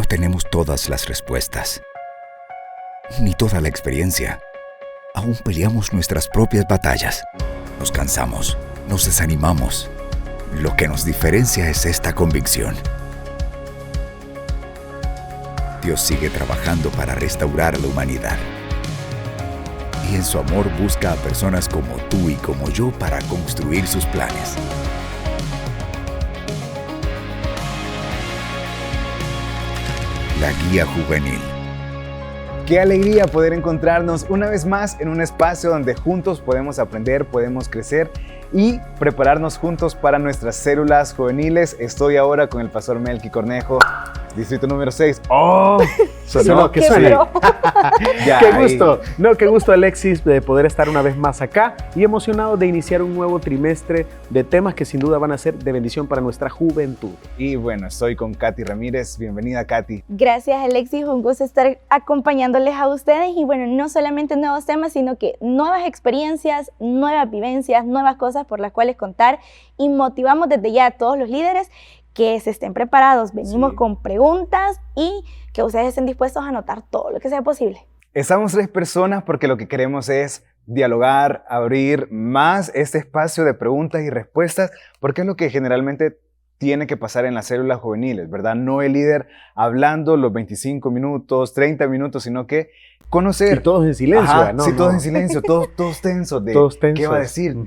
No tenemos todas las respuestas, ni toda la experiencia. Aún peleamos nuestras propias batallas. Nos cansamos, nos desanimamos. Lo que nos diferencia es esta convicción. Dios sigue trabajando para restaurar la humanidad. Y en su amor busca a personas como tú y como yo para construir sus planes. La Guía Juvenil. Qué alegría poder encontrarnos una vez más en un espacio donde juntos podemos aprender, podemos crecer y prepararnos juntos para nuestras células juveniles. Estoy ahora con el pastor Melky Cornejo, distrito número 6. ¡Oh! Sonó, ¡Qué bro! ¡Qué gusto! No, qué gusto, Alexis, de poder estar una vez más acá y emocionado de iniciar un nuevo trimestre de temas que sin duda van a ser de bendición para nuestra juventud. Y bueno, estoy con Katy Ramírez. Bienvenida, Katy. Gracias, Alexis. Un gusto estar acompañándoles a ustedes. Y bueno, no solamente nuevos temas, sino que nuevas experiencias, nuevas vivencias, nuevas cosas por las cuales contar. Y motivamos desde ya a todos los líderes que se estén preparados. Venimos con preguntas y que ustedes estén dispuestos a anotar todo lo que sea posible. Estamos 3 personas porque lo que queremos es dialogar, abrir más este espacio de preguntas y respuestas, porque es lo que generalmente tiene que pasar en las células juveniles, ¿verdad? No el líder hablando los 25 minutos, 30 minutos, sino que conocer. Y todos en silencio. Ajá, ¿no? sí, todos en silencio, todos tensos de todos tensos. qué va a decir,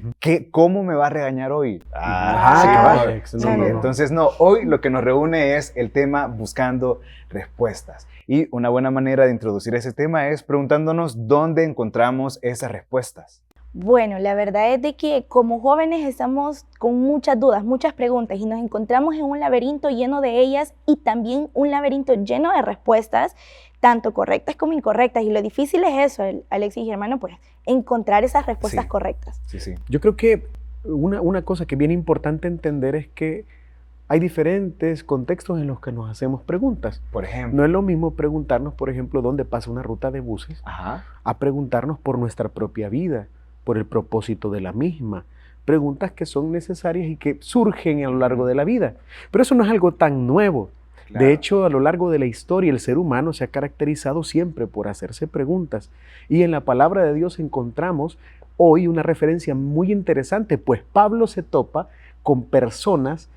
cómo me va a regañar hoy. Alex, Sí, entonces, hoy lo que nos reúne es el tema buscando respuestas. Y una buena manera de introducir ese tema es preguntándonos dónde encontramos esas respuestas. Bueno, la verdad es de que como jóvenes estamos con muchas dudas, muchas preguntas y nos encontramos en un laberinto lleno de ellas y también un laberinto lleno de respuestas, tanto correctas como incorrectas. Y lo difícil es eso, Alexis y hermano, pues encontrar esas respuestas correctas. Sí. Yo creo que una cosa que es bien importante entender es que hay diferentes contextos en los que nos hacemos preguntas. Por ejemplo. No es lo mismo preguntarnos, por ejemplo, dónde pasa una ruta de buses, a preguntarnos por nuestra propia vida, por el propósito de la misma. Preguntas que son necesarias y que surgen a lo largo de la vida. Pero eso no es algo tan nuevo. Claro. De hecho, a lo largo de la historia, el ser humano se ha caracterizado siempre por hacerse preguntas. Y en la palabra de Dios encontramos hoy una referencia muy interesante, pues Pablo se topa con personas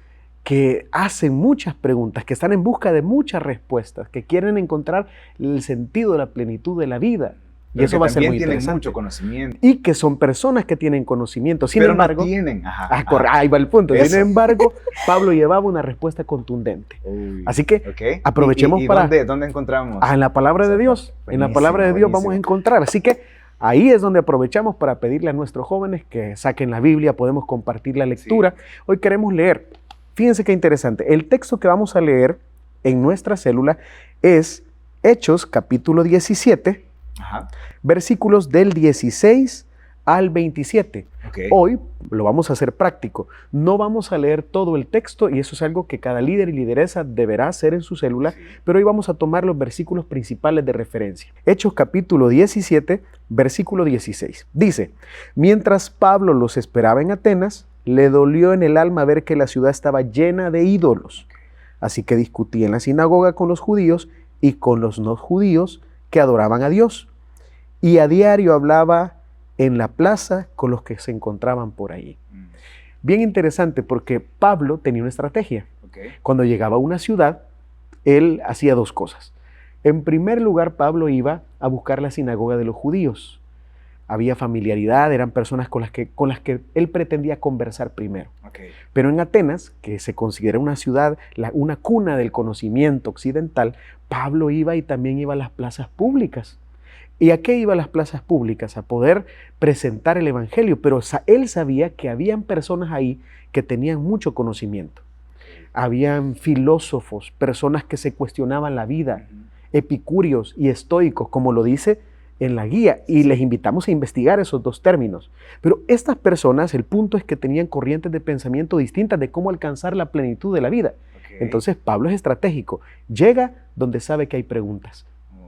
que hacen muchas preguntas, que están en busca de muchas respuestas, que quieren encontrar el sentido de la plenitud de la vida. Y eso va a ser muy interesante. Tienen mucho conocimiento. Y que son personas que tienen conocimiento. Sin pero embargo, no tienen. Ahí va el punto. Eso. Sin embargo, Pablo llevaba una respuesta contundente. Así que aprovechemos para... ¿Dónde encontramos? En la palabra de Dios. En la palabra de Dios vamos a encontrar. Así que ahí es donde aprovechamos para pedirle a nuestros jóvenes que saquen la Biblia, podemos compartir la lectura. Sí. Hoy queremos leer. Fíjense qué interesante. El texto que vamos a leer en nuestra célula es Hechos capítulo 17, versículos del 16 al 27. Hoy lo vamos a hacer práctico. No vamos a leer todo el texto y eso es algo que cada líder y lideresa deberá hacer en su célula, pero hoy vamos a tomar los versículos principales de referencia. Hechos capítulo 17, versículo 16. Dice, mientras Pablo los esperaba en Atenas, le dolió en el alma ver que la ciudad estaba llena de ídolos. Así que discutía en la sinagoga con los judíos y con los no judíos que adoraban a Dios. Y a diario hablaba en la plaza con los que se encontraban por ahí. Bien interesante porque Pablo tenía una estrategia. Cuando llegaba a una ciudad, él hacía 2 cosas. En primer lugar, Pablo iba a buscar la sinagoga de los judíos. Había familiaridad, eran personas con las que él pretendía conversar primero. Pero en Atenas, que se considera una ciudad, una cuna del conocimiento occidental, Pablo iba y también iba a las plazas públicas. ¿Y a qué iba a las plazas públicas? A poder presentar el evangelio, pero él sabía que habían personas ahí que tenían mucho conocimiento. Habían filósofos, personas que se cuestionaban la vida, epicúreos y estoicos, como lo dice en la guía, y les invitamos a investigar esos 2 términos. Pero estas personas, el punto es que tenían corrientes de pensamiento distintas de cómo alcanzar la plenitud de la vida. Entonces Pablo es estratégico, llega donde sabe que hay preguntas.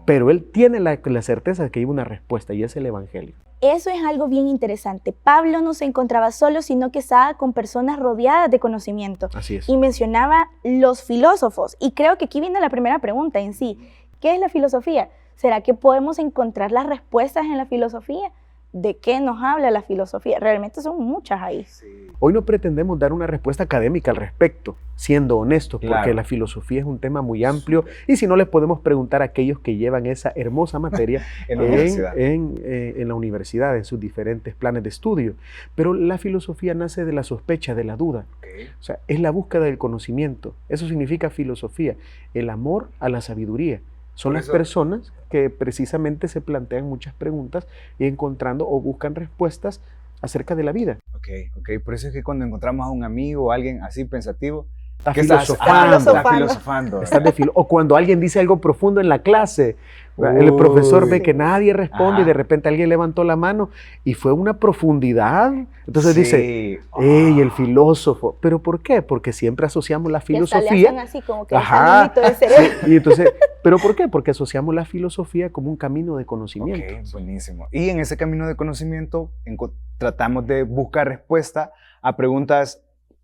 pero él tiene la certeza de que hay una respuesta y es el Evangelio. Eso es algo bien interesante. Pablo no se encontraba solo, sino que estaba con personas rodeadas de conocimiento. Así es. Y mencionaba los filósofos. Y creo que aquí viene la primera pregunta en sí. ¿Qué es la filosofía? ¿Será que podemos encontrar las respuestas en la filosofía? ¿De qué nos habla la filosofía? Realmente son muchas ahí. Sí. Hoy no pretendemos dar una respuesta académica al respecto, siendo honestos, Claro. porque la filosofía es un tema muy amplio y si no les podemos preguntar a aquellos que llevan esa hermosa materia En la universidad. en la universidad, en sus diferentes planes de estudio. Pero la filosofía nace de la sospecha, de la duda. Ok. O sea, es la búsqueda del conocimiento. Eso significa filosofía, el amor a la sabiduría. Son Por las eso- personas que precisamente se plantean muchas preguntas y encontrando o buscan respuestas acerca de la vida. Ok. Por eso es que cuando encontramos a un amigo o alguien así pensativo, Está ¿qué estás? filosofando. Está filosofando. Estás de o cuando alguien dice algo profundo en la clase, el profesor ve Uy. que nadie responde Ajá. y de repente alguien levantó la mano y fue una profundidad. Entonces Sí. dice, ¡ey, el filósofo! ¿Pero por qué? Porque siempre asociamos la Y hasta le filosofía. hacen así como que Ajá. el caminito de cerebro. Y entonces, ¿pero por qué? Porque asociamos la filosofía como un camino de conocimiento. Ok, buenísimo. Y en ese camino de conocimiento tratamos de buscar respuesta a preguntas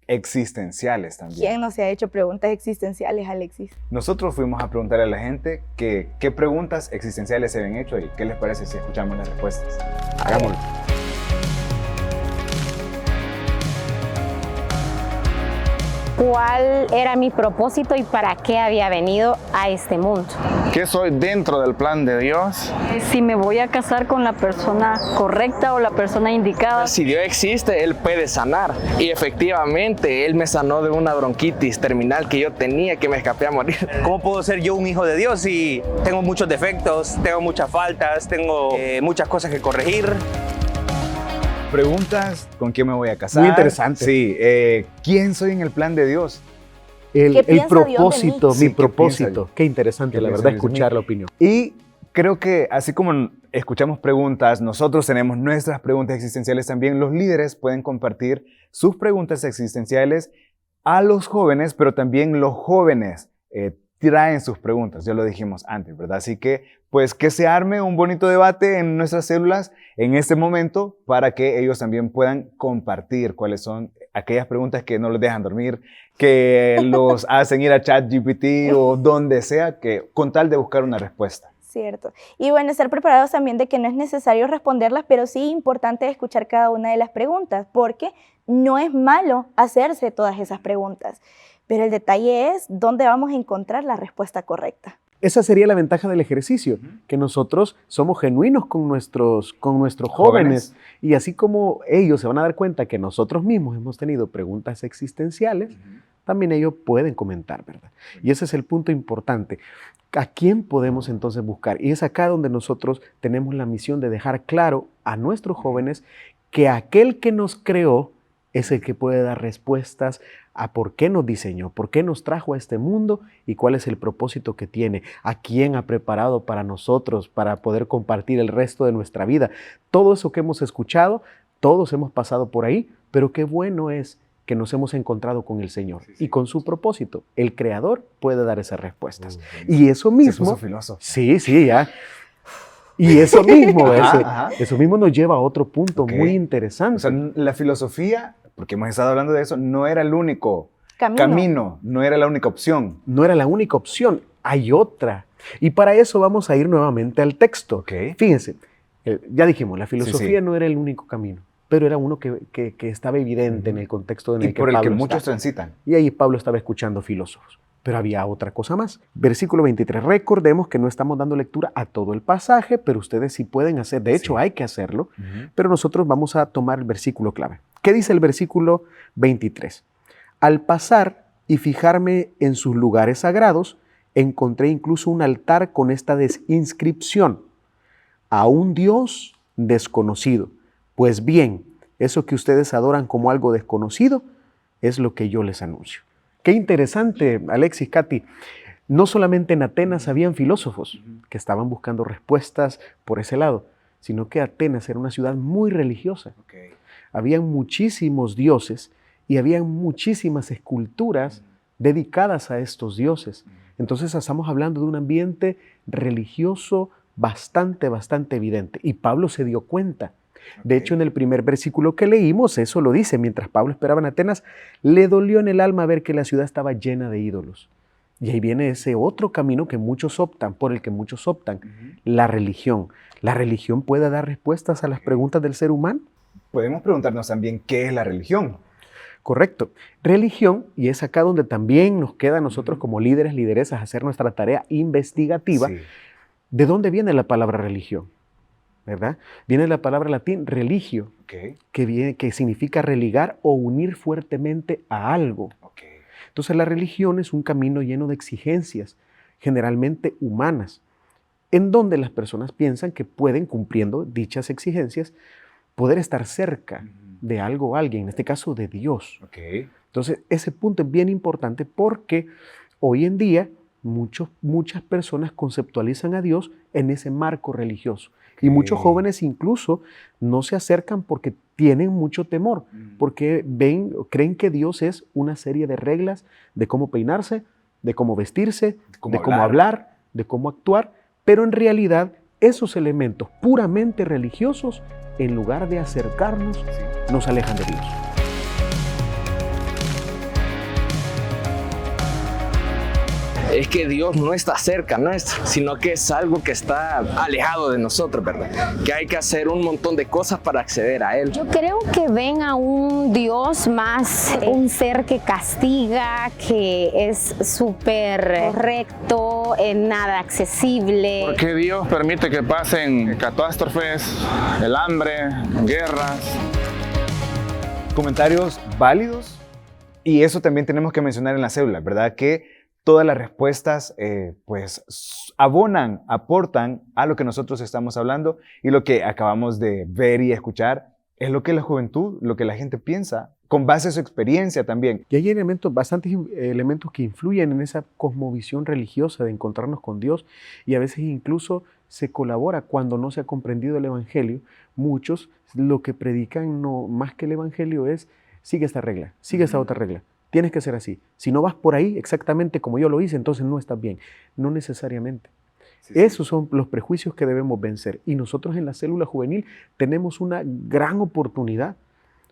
existenciales también. ¿Quién no se ha hecho preguntas existenciales, Alexis? Nosotros fuimos a preguntarle a la gente qué preguntas existenciales se habían hecho y qué les parece si escuchamos las respuestas. Hagámoslo. ¿Cuál era mi propósito y para qué había venido a este mundo? ¿Qué soy dentro del plan de Dios? Si me voy a casar con la persona correcta o la persona indicada. Si Dios existe, Él puede sanar. Y efectivamente, Él me sanó de una bronquitis terminal que yo tenía, que me escapé a morir. ¿Cómo puedo ser yo un hijo de Dios si tengo muchos defectos, tengo muchas faltas, tengo muchas cosas que corregir? Preguntas, ¿con quién me voy a casar? Muy interesante. Sí, ¿quién soy en el plan de Dios? El piensa Dios de mí? propósito, Sí, mi ¿qué propósito. piensa? Qué interesante, ¿Qué la piensa verdad, Dios de mí? escuchar la opinión. Y creo que así como escuchamos preguntas, nosotros tenemos nuestras preguntas existenciales también. Los líderes pueden compartir sus preguntas existenciales a los jóvenes, pero también los jóvenes traen sus preguntas, ya lo dijimos antes, ¿verdad? Así que, pues, que se arme un bonito debate en nuestras células en este momento para que ellos también puedan compartir cuáles son aquellas preguntas que no los dejan dormir, que los hacen ir a ChatGPT o donde sea, que con tal de buscar una respuesta. Cierto. Y bueno, estar preparados también de que no es necesario responderlas, pero sí importante escuchar cada una de las preguntas, porque no es malo hacerse todas esas preguntas. Pero el detalle es dónde vamos a encontrar la respuesta correcta. Esa sería la ventaja del ejercicio, que nosotros somos genuinos con nuestros jóvenes. Y así como ellos se van a dar cuenta que nosotros mismos hemos tenido preguntas existenciales, también ellos pueden comentar, ¿verdad? Y ese es el punto importante. ¿A quién podemos entonces buscar? Y es acá donde nosotros tenemos la misión de dejar claro a nuestros jóvenes que aquel que nos creó es el que puede dar respuestas a por qué nos diseñó, por qué nos trajo a este mundo y cuál es el propósito que tiene, a quién ha preparado para nosotros, para poder compartir el resto de nuestra vida. Todo eso que hemos escuchado, todos hemos pasado por ahí, pero qué bueno es que nos hemos encontrado con el Señor y con su propósito. El Creador puede dar esas respuestas. Y eso Se mismo... puso filósofo. Sí, ya. Y eso mismo, Ajá. eso mismo nos lleva a otro punto Ok. muy interesante. O sea, la filosofía, porque hemos estado hablando de eso, no era el único Camino. camino, no era la única opción. No era la única opción, hay otra. Y para eso vamos a ir nuevamente al texto. Ok. Fíjense, ya dijimos, la filosofía Sí. no era el único camino, pero era uno que estaba evidente en el contexto en Y el que por el que Pablo muchos está. transitan. Y ahí Pablo estaba escuchando filósofos. Pero había otra cosa más. Versículo 23. Recordemos que no estamos dando lectura a todo el pasaje, pero ustedes sí pueden hacer. De hecho, Sí. hay que hacerlo. Pero nosotros vamos a tomar el versículo clave. ¿Qué dice el versículo 23? Al pasar y fijarme en sus lugares sagrados, encontré incluso un altar con esta inscripción: a un Dios desconocido. Pues bien, eso que ustedes adoran como algo desconocido es lo que yo les anuncio. Qué interesante, Alexis, Katy. No solamente en Atenas habían filósofos que estaban buscando respuestas por ese lado, sino que Atenas era una ciudad muy religiosa. Habían muchísimos dioses y habían muchísimas esculturas dedicadas a estos dioses. Entonces estamos hablando de un ambiente religioso bastante evidente. Y Pablo se dio cuenta. De hecho, en el primer versículo que leímos, eso lo dice: mientras Pablo esperaba en Atenas, le dolió en el alma ver que la ciudad estaba llena de ídolos. Y ahí viene ese otro camino que muchos optan, por el que muchos optan, la religión. ¿La religión puede dar respuestas a las preguntas del ser humano? Podemos preguntarnos también qué es la religión. Correcto. Religión, y es acá donde también nos queda a nosotros como líderes, lideresas, hacer nuestra tarea investigativa. Sí. ¿De dónde viene la palabra religión? ¿Verdad? Viene la palabra latín religio, Okay. que significa religar o unir fuertemente a algo. Okay. Entonces la religión es un camino lleno de exigencias, generalmente humanas, en donde las personas piensan que pueden, cumpliendo dichas exigencias, poder estar cerca de algo o alguien, en este caso de Dios. Okay. Entonces ese punto es bien importante porque hoy en día muchas personas conceptualizan a Dios en ese marco religioso. Y muchos jóvenes incluso no se acercan porque tienen mucho temor, porque creen que Dios es una serie de reglas de cómo peinarse, de cómo vestirse, de cómo hablar, de cómo actuar, pero en realidad esos elementos puramente religiosos, en lugar de acercarnos, nos alejan de Dios. Es que Dios no está cerca nuestro, sino que es algo que está alejado de nosotros, ¿verdad? Que hay que hacer un montón de cosas para acceder a Él. Yo creo que ven a un Dios más, un ser que castiga, que es súper recto, nada accesible. Porque Dios permite que pasen catástrofes, el hambre, guerras. Comentarios válidos, y eso también tenemos que mencionar en la célula, ¿verdad? Que todas las respuestas pues abonan, aportan a lo que nosotros estamos hablando, y lo que acabamos de ver y escuchar es lo que la juventud, lo que la gente piensa, con base a su experiencia también. Y hay bastantes elementos que influyen en esa cosmovisión religiosa de encontrarnos con Dios, y a veces incluso se colabora cuando no se ha comprendido el Evangelio. Muchos lo que predican no más que el Evangelio es: sigue esta regla, sigue esta otra regla. Tienes que ser así. Si no vas por ahí exactamente como yo lo hice, entonces no estás bien. No necesariamente. Esos son los prejuicios que debemos vencer. Y nosotros en la célula juvenil tenemos una gran oportunidad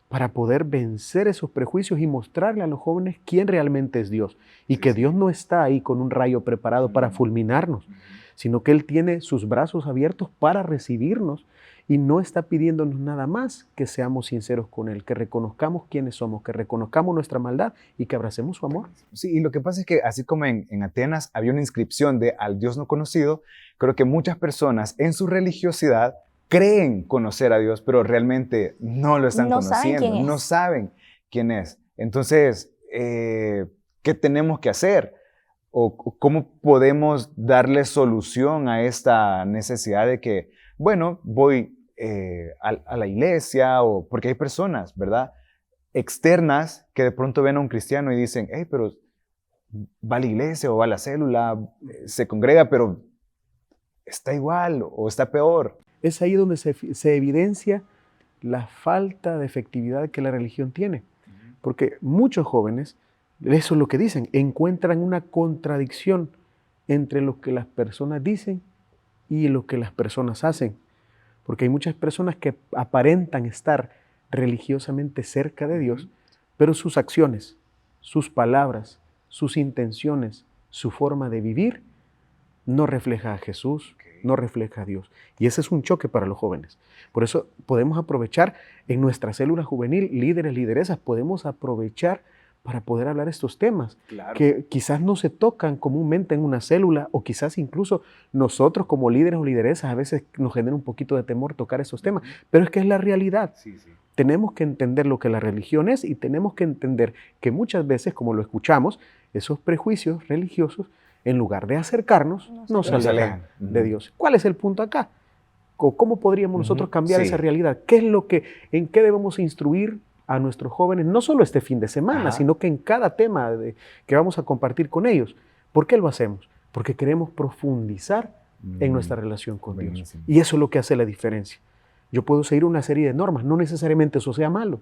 para poder vencer esos prejuicios y mostrarle a los jóvenes quién realmente es Dios. Y que Dios no está ahí con un rayo preparado para fulminarnos, sino que Él tiene sus brazos abiertos para recibirnos y no está pidiéndonos nada más que seamos sinceros con Él, que reconozcamos quiénes somos, que reconozcamos nuestra maldad y que abracemos su amor. Sí, y lo que pasa es que así como en Atenas había una inscripción de al Dios no conocido, creo que muchas personas en su religiosidad creen conocer a Dios, pero realmente no lo están conociendo, no saben quién es. Entonces, ¿qué tenemos que hacer? ¿O cómo podemos darle solución a esta necesidad de que, bueno, voy a la iglesia, o porque hay personas, ¿verdad?, externas que de pronto ven a un cristiano y dicen: hey, pero va a la iglesia o va a la célula, se congrega, pero está igual o está peor. Es ahí donde se evidencia la falta de efectividad que la religión tiene. Porque muchos jóvenes, eso es lo que dicen, encuentran una contradicción entre lo que las personas dicen y lo que las personas hacen. Porque hay muchas personas que aparentan estar religiosamente cerca de Dios, pero sus acciones, sus palabras, sus intenciones, su forma de vivir no refleja a Jesús, no refleja a Dios. Y ese es un choque para los jóvenes. Por eso podemos aprovechar en nuestra célula juvenil, líderes, lideresas, podemos aprovechar para poder hablar estos temas, que quizás no se tocan comúnmente en una célula, o quizás incluso nosotros como líderes o lideresas a veces nos genera un poquito de temor tocar esos temas, pero es que es la realidad. Tenemos que entender lo que la religión es, y tenemos que entender que muchas veces, como lo escuchamos, esos prejuicios religiosos, en lugar de acercarnos, nos alejan de Dios. ¿Cuál es el punto acá? ¿Cómo podríamos nosotros cambiar esa realidad? ¿En qué debemos instruir a nuestros jóvenes, no solo este fin de semana, sino que en cada tema que vamos a compartir con ellos? ¿Por qué lo hacemos? Porque queremos profundizar en nuestra relación con Dios. Y eso es lo que hace la diferencia. Yo puedo seguir una serie de normas, no necesariamente eso sea malo.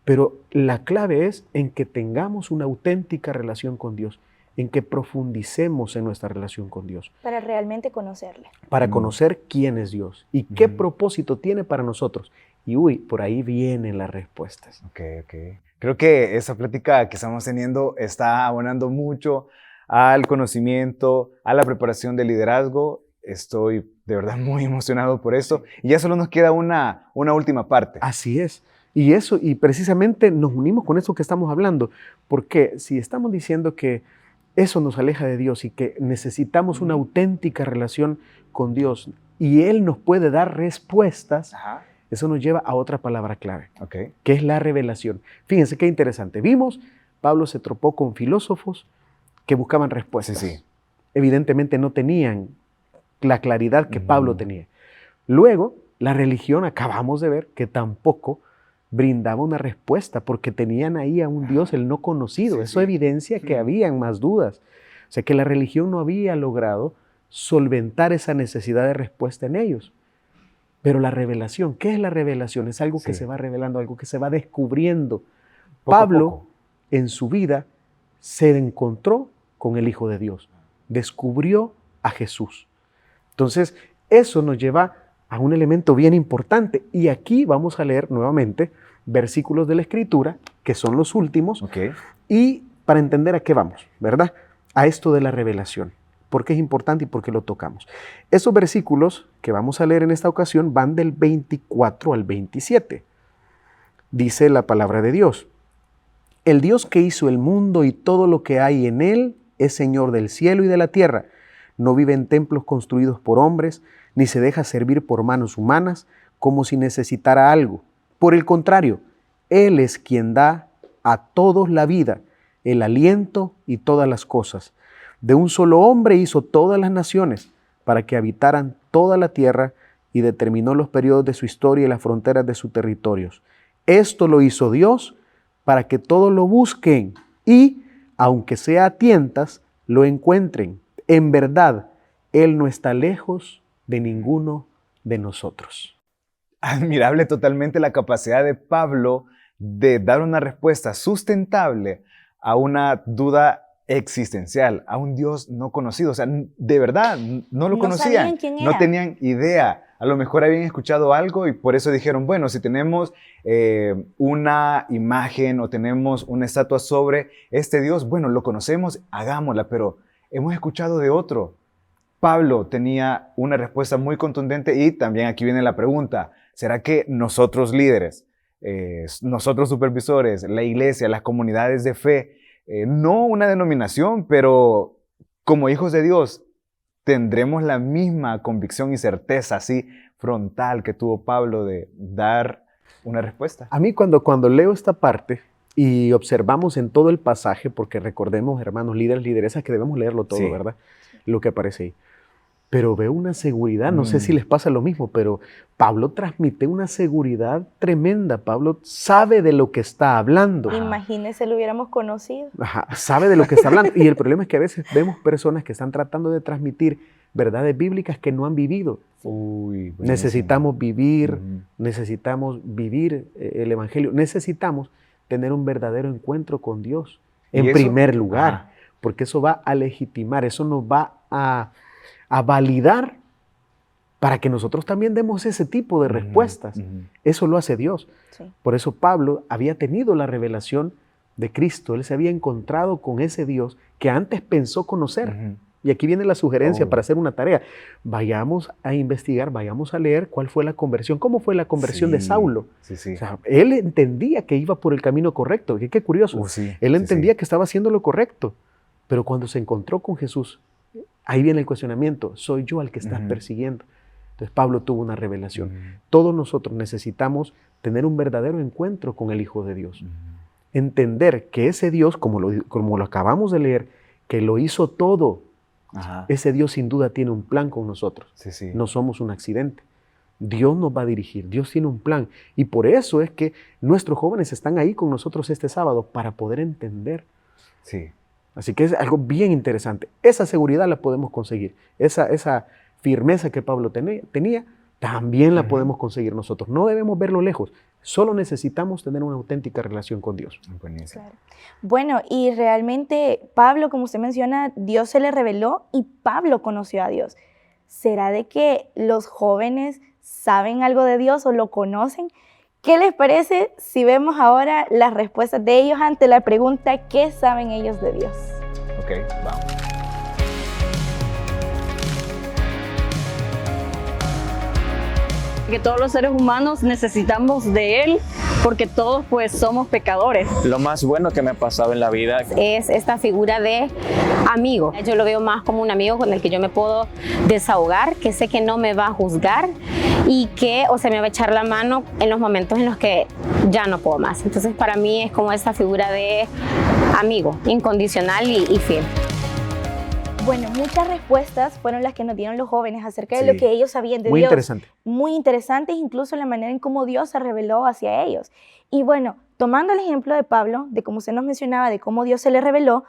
Pero la clave es en que tengamos una auténtica relación con Dios, en que profundicemos en nuestra relación con Dios. Para realmente conocerle. Para conocer quién es Dios y qué propósito tiene para nosotros. Y por ahí vienen las respuestas. Ok. Creo que esa plática que estamos teniendo está abonando mucho al conocimiento, a la preparación del liderazgo. Estoy de verdad muy emocionado por esto. Y ya solo nos queda una última parte. Así es. Y precisamente nos unimos con eso que estamos hablando. Porque si estamos diciendo que eso nos aleja de Dios y que necesitamos una auténtica relación con Dios y Él nos puede dar respuestas, eso nos lleva a otra palabra clave, que es la revelación. Fíjense qué interesante. Vimos, Pablo se tropó con filósofos que buscaban respuestas. Sí. Evidentemente no tenían la claridad que Pablo tenía. Luego, la religión, acabamos de ver, que tampoco brindaba una respuesta porque tenían ahí a un Dios, el no conocido. Eso evidencia que habían más dudas. O sea, que la religión no había logrado solventar esa necesidad de respuesta en ellos. Pero la revelación, ¿qué es la revelación? Es algo que se va revelando, algo que se va descubriendo. Pablo, en su vida, se encontró con el Hijo de Dios. Descubrió a Jesús. Entonces, eso nos lleva a un elemento bien importante. Y aquí vamos a leer nuevamente versículos de la Escritura, que son los últimos, y para entender a qué vamos, ¿verdad? A esto de la revelación. ¿Por qué es importante y por qué lo tocamos? Esos versículos que vamos a leer en esta ocasión van del 24 al 27. Dice la palabra de Dios: el Dios que hizo el mundo y todo lo que hay en él es Señor del cielo y de la tierra. No vive en templos construidos por hombres, ni se deja servir por manos humanas como si necesitara algo. Por el contrario, Él es quien da a todos la vida, el aliento y todas las cosas. De un solo hombre hizo todas las naciones para que habitaran toda la tierra y determinó los periodos de su historia y las fronteras de sus territorios. Esto lo hizo Dios para que todos lo busquen y, aunque sea a tientas, lo encuentren. En verdad, Él no está lejos de ninguno de nosotros. Admirable totalmente la capacidad de Pablo de dar una respuesta sustentable a una duda existencial, a un Dios no conocido. O sea, de verdad, no lo conocían, quién era. No tenían idea. A lo mejor habían escuchado algo y por eso dijeron, bueno, si tenemos una imagen o tenemos una estatua sobre este Dios, bueno, lo conocemos, hagámosla, pero hemos escuchado de otro. Pablo tenía una respuesta muy contundente y también aquí viene la pregunta, ¿será que nosotros líderes, nosotros supervisores, la iglesia, las comunidades de fe, no una denominación, pero como hijos de Dios, tendremos la misma convicción y certeza así frontal que tuvo Pablo de dar una respuesta? A mí cuando leo esta parte y observamos en todo el pasaje, porque recordemos, hermanos, líderes, lideresas, que debemos leerlo todo, ¿verdad? Lo que aparece ahí. Pero veo una seguridad, no sé si les pasa lo mismo, pero Pablo transmite una seguridad tremenda. Pablo sabe de lo que está hablando. Imagínese, lo hubiéramos conocido. Sabe de lo que está hablando. Y el problema es que a veces vemos personas que están tratando de transmitir verdades bíblicas que no han vivido. Necesitamos vivir, el Evangelio. Necesitamos tener un verdadero encuentro con Dios en primer lugar, porque eso va a legitimar, eso nos va a validar para que nosotros también demos ese tipo de respuestas. Eso lo hace Dios. Por eso Pablo había tenido la revelación de Cristo. Él se había encontrado con ese Dios que antes pensó conocer. Y aquí viene la sugerencia para hacer una tarea. Vayamos a investigar, vayamos a leer cuál fue la conversión, cómo fue la conversión de Saulo. O sea, él entendía que iba por el camino correcto. Qué curioso. Él entendía que estaba haciendo lo correcto. Pero cuando se encontró con Jesús, ahí viene el cuestionamiento, ¿soy yo al que estás persiguiendo? Entonces Pablo tuvo una revelación. Todos nosotros necesitamos tener un verdadero encuentro con el Hijo de Dios. Entender que ese Dios, como lo acabamos de leer, que lo hizo todo, ese Dios sin duda tiene un plan con nosotros. No somos un accidente. Dios nos va a dirigir, Dios tiene un plan. Y por eso es que nuestros jóvenes están ahí con nosotros este sábado para poder entender. Así que es algo bien interesante. Esa seguridad la podemos conseguir. Esa firmeza que Pablo tenía, también la podemos conseguir nosotros. No debemos verlo lejos. Solo necesitamos tener una auténtica relación con Dios. Buenísimo. Claro. Bueno, y realmente Pablo, como usted menciona, Dios se le reveló y Pablo conoció a Dios. ¿Será de que los jóvenes saben algo de Dios o lo conocen? ¿Qué les parece si vemos ahora las respuestas de ellos ante la pregunta ¿qué saben ellos de Dios? Ok, vamos. Que todos los seres humanos necesitamos de Él porque todos pues somos pecadores. Lo más bueno que me ha pasado en la vida Es esta figura de amigo. Yo lo veo más como un amigo con el que yo me puedo desahogar, que sé que no me va a juzgar y que me va a echar la mano en los momentos en los que ya no puedo más. Entonces para mí es como esta figura de amigo, incondicional y fiel. Bueno, muchas respuestas fueron las que nos dieron los jóvenes acerca de lo que ellos sabían de Muy Dios. interesante. Muy interesantes, incluso la manera en cómo Dios se reveló hacia ellos. Y bueno, tomando el ejemplo de Pablo, de cómo usted nos mencionaba, de cómo Dios se le reveló,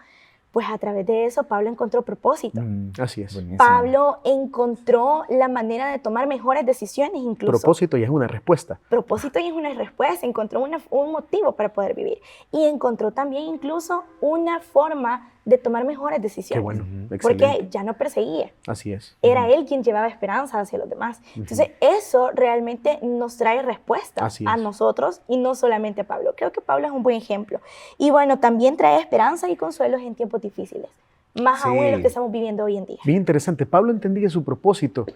pues a través de eso Pablo encontró propósito. Así es. Buenísimo. Pablo encontró la manera de tomar mejores decisiones incluso. Propósito ya es una respuesta. Propósito y es una respuesta, encontró un motivo para poder vivir. Y encontró también incluso una forma de tomar mejores decisiones. Qué bueno, excelente. Porque ya no perseguía. Así es. Era él quien llevaba esperanza hacia los demás. Entonces, eso realmente nos trae respuestas a nosotros y no solamente a Pablo. Creo que Pablo es un buen ejemplo. Y bueno, también trae esperanza y consuelos en tiempos difíciles. Más aún en los que estamos viviendo hoy en día. Bien interesante. Pablo entendía su propósito.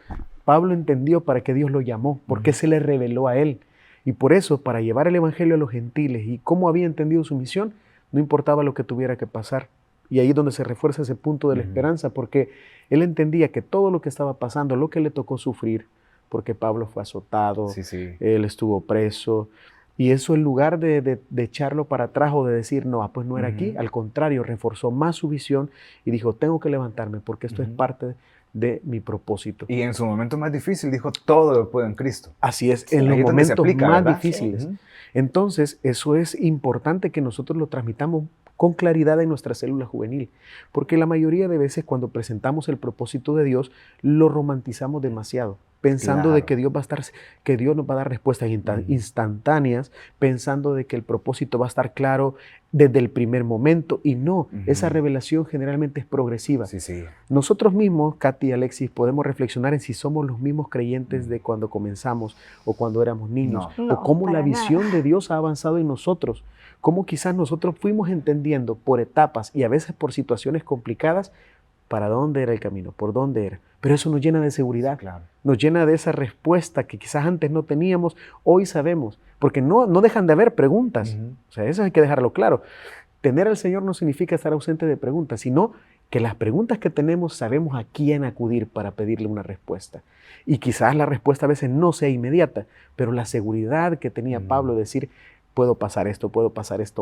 Pablo entendió para qué Dios lo llamó, por qué se le reveló a él. Y por eso, para llevar el evangelio a los gentiles y cómo había entendido su misión, no importaba lo que tuviera que pasar. Y ahí es donde se refuerza ese punto de la esperanza, porque él entendía que todo lo que estaba pasando, lo que le tocó sufrir, porque Pablo fue azotado, él estuvo preso, y eso en lugar de echarlo para atrás o de decir, no, pues no era aquí, al contrario, reforzó más su visión y dijo, tengo que levantarme porque esto es parte de mi propósito. Y en su momento más difícil dijo, todo lo puedo en Cristo. Así es, en los momentos más difíciles. Entonces, eso es importante que nosotros lo transmitamos con claridad en nuestra célula juvenil, porque la mayoría de veces cuando presentamos el propósito de Dios, lo romantizamos demasiado, pensando de que Dios va a estar, que Dios nos va a dar respuestas instantáneas, pensando de que el propósito va a estar claro desde el primer momento, y no, esa revelación generalmente es progresiva. Nosotros mismos, Katy y Alexis, podemos reflexionar en si somos los mismos creyentes de cuando comenzamos o cuando éramos niños, o cómo la visión de Dios ha avanzado en nosotros, cómo quizás nosotros fuimos entendiendo por etapas y a veces por situaciones complicadas para dónde era el camino, por dónde era. Pero eso nos llena de seguridad, nos llena de esa respuesta que quizás antes no teníamos, hoy sabemos, porque no dejan de haber preguntas. O sea, eso hay que dejarlo claro. Tener al Señor no significa estar ausente de preguntas, sino que las preguntas que tenemos sabemos a quién acudir para pedirle una respuesta. Y quizás la respuesta a veces no sea inmediata, pero la seguridad que tenía Pablo de decir, puedo pasar esto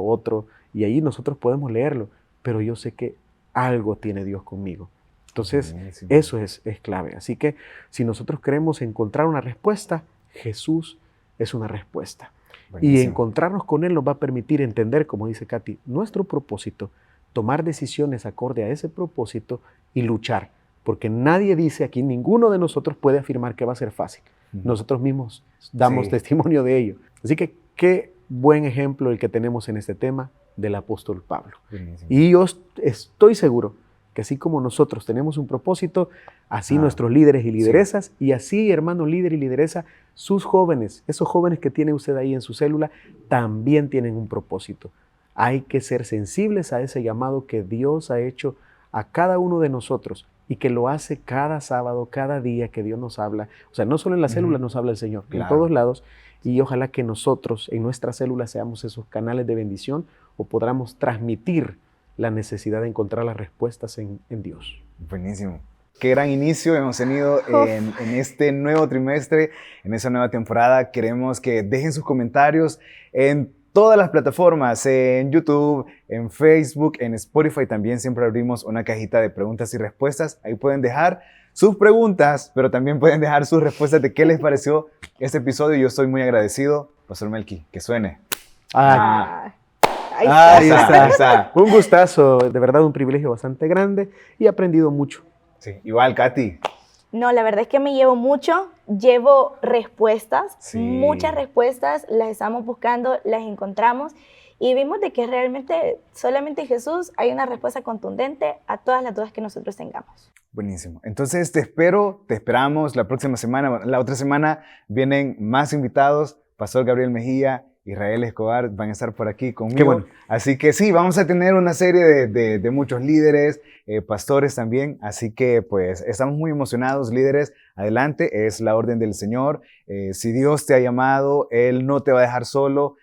otro, y ahí nosotros podemos leerlo, pero yo sé que algo tiene Dios conmigo. Entonces, eso es clave. Así que si nosotros queremos encontrar una respuesta, Jesús es una respuesta. Y encontrarnos con Él nos va a permitir entender, como dice Katy, nuestro propósito, tomar decisiones acorde a ese propósito y luchar. Porque nadie dice aquí, ninguno de nosotros puede afirmar que va a ser fácil. Nosotros mismos damos testimonio de ello. Así que qué buen ejemplo el que tenemos en este tema del apóstol Pablo. Y yo estoy seguro que así como nosotros tenemos un propósito, así nuestros líderes y lideresas, y así, hermano líder y lideresa, sus jóvenes, esos jóvenes que tiene usted ahí en su célula, también tienen un propósito. Hay que ser sensibles a ese llamado que Dios ha hecho a cada uno de nosotros y que lo hace cada sábado, cada día que Dios nos habla. O sea, no solo en la célula nos habla el Señor, en todos lados. Y ojalá que nosotros en nuestra célula seamos esos canales de bendición o podamos transmitir la necesidad de encontrar las respuestas en Dios. Buenísimo. Qué gran inicio hemos tenido en este nuevo trimestre, en esta nueva temporada. Queremos que dejen sus comentarios en todas las plataformas, en YouTube, en Facebook, en Spotify. También siempre abrimos una cajita de preguntas y respuestas. Ahí pueden dejar sus preguntas, pero también pueden dejar sus respuestas de qué les pareció este episodio. Yo estoy muy agradecido. Pastor Melqui, que suene. Ahí está. Un gustazo, de verdad un privilegio bastante grande y he aprendido mucho. Sí, igual, Katy. No, la verdad es que me llevo respuestas, Sí. muchas respuestas, las estamos buscando, las encontramos y vimos de que realmente solamente en Jesús hay una respuesta contundente a todas las dudas que nosotros tengamos. Buenísimo. Entonces te esperamos la próxima semana. La otra semana vienen más invitados. Pastor Gabriel Mejía, Israel Escobar van a estar por aquí conmigo. Qué bueno. Así que sí, vamos a tener una serie de muchos líderes, pastores también. Así que pues estamos muy emocionados, líderes. Adelante, es la orden del Señor. Si Dios te ha llamado, Él no te va a dejar solo.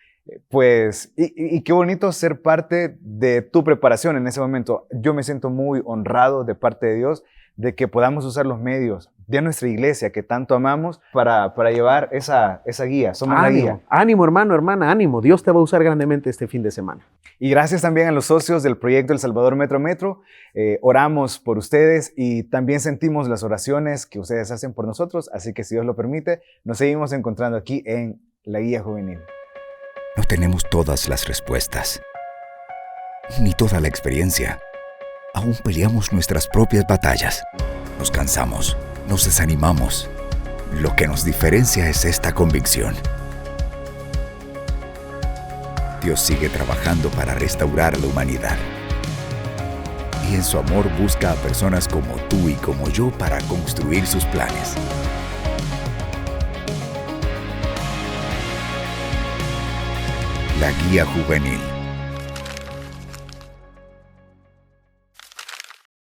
Pues, y qué bonito ser parte de tu preparación en ese momento. Yo me siento muy honrado de parte de Dios de que podamos usar los medios de nuestra iglesia que tanto amamos para llevar esa guía. Somos la guía. Ánimo, hermano, hermana, ánimo. Dios te va a usar grandemente este fin de semana. Y gracias también a los socios del proyecto El Salvador Metro Metro. Oramos por ustedes y también sentimos las oraciones que ustedes hacen por nosotros. Así que si Dios lo permite, nos seguimos encontrando aquí en La Guía Juvenil. No tenemos todas las respuestas, ni toda la experiencia. Aún peleamos nuestras propias batallas. Nos cansamos, nos desanimamos. Lo que nos diferencia es esta convicción. Dios sigue trabajando para restaurar a la humanidad. Y en su amor busca a personas como tú y como yo para construir sus planes. La Guía Juvenil.